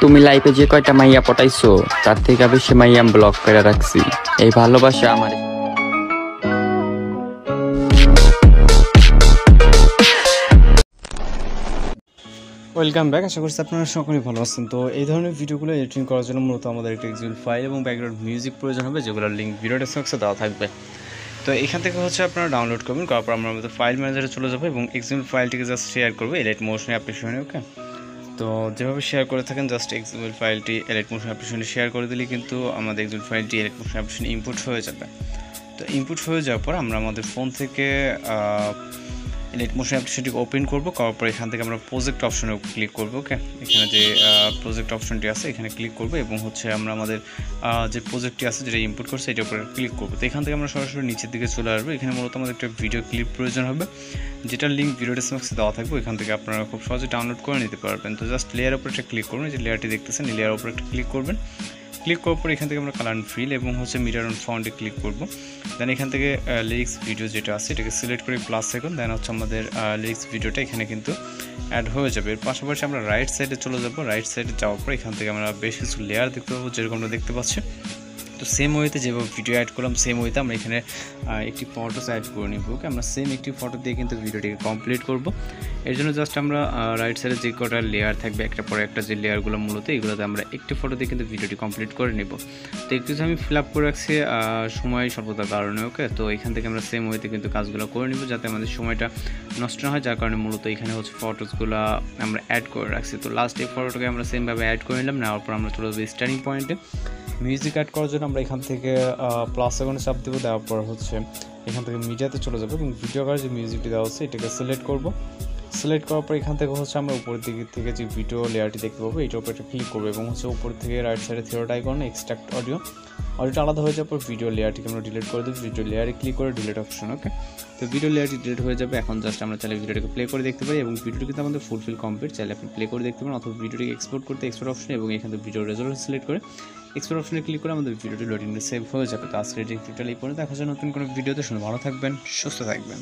তুমি লাইফে যে কয়টা মাইয়া পটাইছো তার থেকে বেশি মাইয়া আমি ব্লক করে রাখছি। এই ভালোবাসা আমার। Welcome back. আশা করছি আপনারা সকলেই ভালো আছেন। তো এই ধরনের ভিডিওগুলো এডিটিং করার জন্য মূলত আমাদের একটা এক্সিকিউটিভ ফাইল এবং ব্যাকগ্রাউন্ড মিউজিক প্রয়োজন হবে, যেগুলোর লিঙ্ক ভিডিও ডেসক্রিপশনে দেওয়া থাকবে। তো এখান থেকে আপনারা ডাউনলোড করবেন, করার পর আমরা আমাদের ফাইল ম্যানেজারে চলে যাবো এবং এক্সিকিউটিভ ফাইলটিকে জাস্ট শেয়ার করবো এলাইট মোশন অ্যাপ্লিকেশনে। ওকে, তো যেভাবে শেয়ার করে থাকেন জাস্ট এক্সিকিউটিভ ফাইলটি এলাইট মোশন অ্যাপ্লিকেশনে শেয়ার করে দিলে কিন্তু আমাদের এক্সিকিউটিভ ফাইলটি এলাইট মোশন অ্যাপ্লিকেশনে ইনপুট হয়ে যাবে। তো ইনপুট হয়ে যাওয়ার পর আমরা আমাদের ফোন থেকে এলাইট মোশন অ্যাপ্লিকেশনটিকে ওপেন করবো, করার পর এখান থেকে আমরা প্রজেক্ট অপশনে ক্লিক করবো। ওকে, এখানে যে প্রজেক্ট অপশনটি আছে এখানে ক্লিক করবো এবং আমরা আমাদের যে প্রজেক্টটি আছে যেটা ইনপুট করছে এটার উপরে ক্লিক করবো। তো এখান থেকে আমরা সরাসরি নিচের দিকে চলে আসবো। এখানে মূলত আমাদের একটা ভিডিও ক্লিপ প্রয়োজন হবে, যেটার লিঙ্ক ভিডিও ডেসক্রিপশনে দেওয়া থাকবে। এখান থেকে আপনারা খুব সহজে ডাউনলোড করে নিতে পারবেন। তো জাস্ট লেয়ারের উপরে একটা ক্লিক করবেন, যে লেয়ারটি দেখতেছেন এই লেয়ারের উপরে একটা ক্লিক করবেন। ক্লিক করার পর এখান থেকে আমরা কালার অ্যান্ড ফিল এবং মিটার অন ফন্টে ক্লিক করব। দেন এখান থেকে লিরিক্স ভিডিও যেটা আছে এটাকে সিলেক্ট করে প্লাস এখন দেন আমাদের লিরিক্স ভিডিওটা এখানে কিন্তু অ্যাড হয়ে যাবে। এর পাশাপাশি আমরা রাইট সাইডে চলে যাব। রাইট সাইডে যাওয়ার পর এখান থেকে আমরা বেশ কিছু লেয়ার দেখতে পাবো, যেরকম আমরা দেখতে পাচ্ছি। তো সেম ওয়েতে যেভাবে ভিডিও অ্যাড করলাম সেম ওয়েতে আমরা এখানে একটি ফটোস অ্যাড করে নিব। ওকে, আমরা সেম একটি ফটো দিয়ে কিন্তু ভিডিওটিকে কমপ্লিট করব। এর জন্য জাস্ট আমরা রাইট সাইডে যে কটা লেয়ার থাকবে একটা পরে একটা যে লেয়ারগুলো মূলত এগুলোতে আমরা একটি ফটো দিয়ে কিন্তু ভিডিওটি কমপ্লিট করে নেব। তো একটু আমি ফিল আপ করে রাখছি সময় স্বল্পতার কারণে। ওকে, তো এখান থেকে আমরা সেম ওয়েতে কিন্তু কাজগুলো করে নিব যাতে আমাদের সময়টা নষ্ট না হয়, যার কারণে মূলত এখানে ফটোসগুলো আমরা অ্যাড করে রাখছি। তো লাস্ট এই ফটোটাকে আমরা সেমভাবে অ্যাড করে নিলাম। নেওয়ার পর আমরা চলে যাবো স্টার্টিং পয়েন্টে। মিউজিক অ্যাড করার জন্য আমরা এখান থেকে প্লাস আইকনে চাপ দেবো। দেওয়ার পর এখান থেকে মিডিয়াতে চলে যাবো এবং ভিডিও আকারে যে মিউজিকটি দেওয়া হচ্ছে এটাকে সিলেক্ট করব। সিলেক্ট করার পর এখান থেকে আমরা উপরের দিক থেকে যে ভিডিও লেয়ারটি দেখতে পাবো এইটার উপরে একটা ক্লিক করবো এবং উপর থেকে রাইট সাইডে থিওটা আইকন এক্সট্রাক্ট অডিওটা আলাদা হয়ে যাওয়ার পর ভিডিও লেয়ারটিকে আমরা ডিলিট করে দেবো। ভিডিও লেয়ারে ক্লিক করে ডিলিট অপশন। ওকে, তো ভিডিও লেয়ারটি ডিলিট হয়ে যাবে। এখন জাস্ট আমরা চাইলে ভিডিওটাকে প্লে করে দেখতে পারি এবং ভিডিওটি কিন্তু আমাদের ফুলফিল কমপ্লিট। চাইলে আপনি প্লে করে দেখতে পারেন অথবা ভিডিওটিকে এক্সপোর্ট করতে এক্সপোর্ট অপশন এবং এখান থেকে ভিডিও রেজলিউশন সিলেক্ট করে এক্সপোর্ট অপশনে ক্লিক করে আমাদের ভিডিওটি লোডিংয়ে সেভ হয়ে যাবে। তো আজকের এই টিউটোরিয়াল এই পর্যন্ত। দেখার জন্য নতুন কোনো ভিডিওতে শুনে ভালো থাকবেন, সুস্থ থাকবেন।